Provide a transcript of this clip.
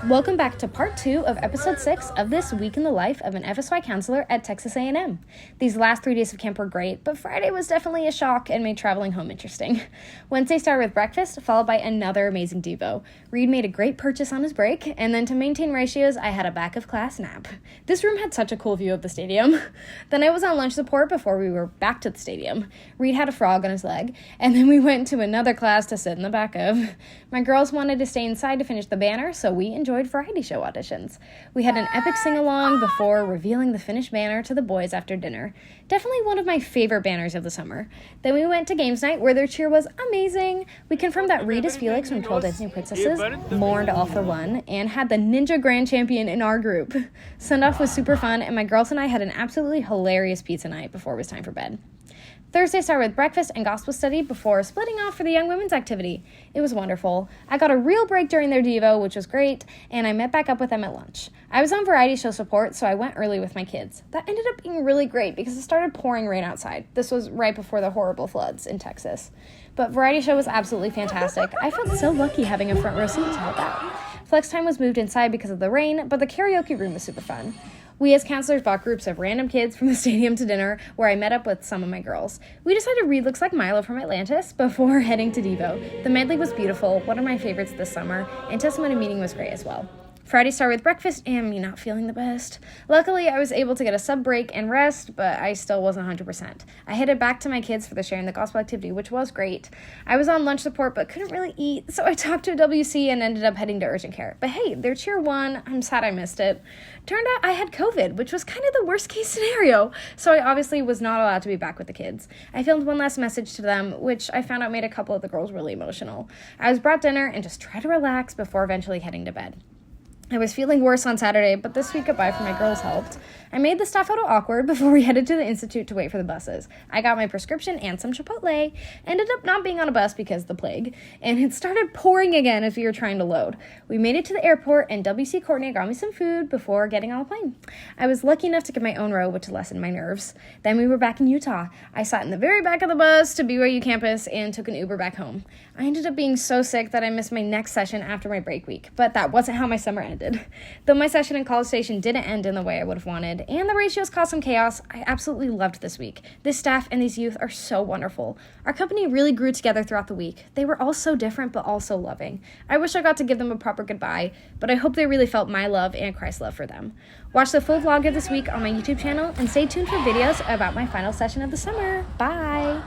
Welcome back to part 2 of episode 6 of This Week in the Life of an FSY counselor at Texas A&M. These last 3 days of camp were great, but Friday was definitely a shock and made traveling home interesting. Wednesday started with breakfast, followed by another amazing Devo. Reed made a great purchase on his break, and then to maintain ratios, I had a back-of-class nap. This room had such a cool view of the stadium. Then I was on lunch support before we were back to the stadium. Reed had a frog on his leg, and then we went to another class to sit in the back of. My girls wanted to stay inside to finish the banner, so we enjoyed variety show auditions. We had an epic sing-along before revealing the finished banner to the boys after dinner. Definitely one of my favorite banners of the summer. Then we went to games night where their cheer was amazing. We confirmed that Reed is Felix from 12 Dancing Princesses, mourned All for One, and had the Ninja Grand Champion in our group. Send-off was super fun, and my girls and I had an absolutely hilarious pizza night before it was time for bed. Thursday started with breakfast and gospel study before splitting off for the young women's activity. It was wonderful. I got a real break during their Devo, which was great, and I met back up with them at lunch. I was on variety show support, so I went early with my kids. That ended up being really great because it started pouring rain outside. This was right before the horrible floods in Texas. But variety show was absolutely fantastic. I felt so lucky having a front row seat to help out. Flex time was moved inside because of the rain, but the karaoke room was super fun. We as counselors brought groups of random kids from the stadium to dinner where I met up with some of my girls. We decided Reed looks like Milo from Atlantis before heading to Devo. The medley was beautiful, one of my favorites this summer, and testimony meeting was great as well. Friday started with breakfast and me not feeling the best. Luckily, I was able to get a sub break and rest, but I still wasn't 100%. I headed back to my kids for the sharing the gospel activity, which was great. I was on lunch support but couldn't really eat, so I talked to a WC and ended up heading to urgent care. But hey, their cheer won. I'm sad I missed it. Turned out I had COVID, which was kind of the worst case scenario, so I obviously was not allowed to be back with the kids. I filmed one last message to them, which I found out made a couple of the girls really emotional. I was brought dinner and just tried to relax before eventually heading to bed. I was feeling worse on Saturday, but this week goodbye from my girls helped. I made the staff photo awkward before we headed to the institute to wait for the buses. I got my prescription and some Chipotle, ended up not being on a bus because of the plague, and it started pouring again as we were trying to load. We made it to the airport, and WC Courtney got me some food before getting on the plane. I was lucky enough to get my own row, which lessened my nerves. Then we were back in Utah. I sat in the very back of the bus to BYU campus and took an Uber back home. I ended up being so sick that I missed my next session after my break week, but that wasn't how my summer ended. Though my session in College Station didn't end in the way I would have wanted, and the ratios caused some chaos, I absolutely loved this week. This staff and these youth are so wonderful. Our company really grew together throughout the week. They were all so different, but all so loving. I wish I got to give them a proper goodbye, but I hope they really felt my love and Christ's love for them. Watch the full vlog of this week on my YouTube channel, and stay tuned for videos about my final session of the summer. Bye!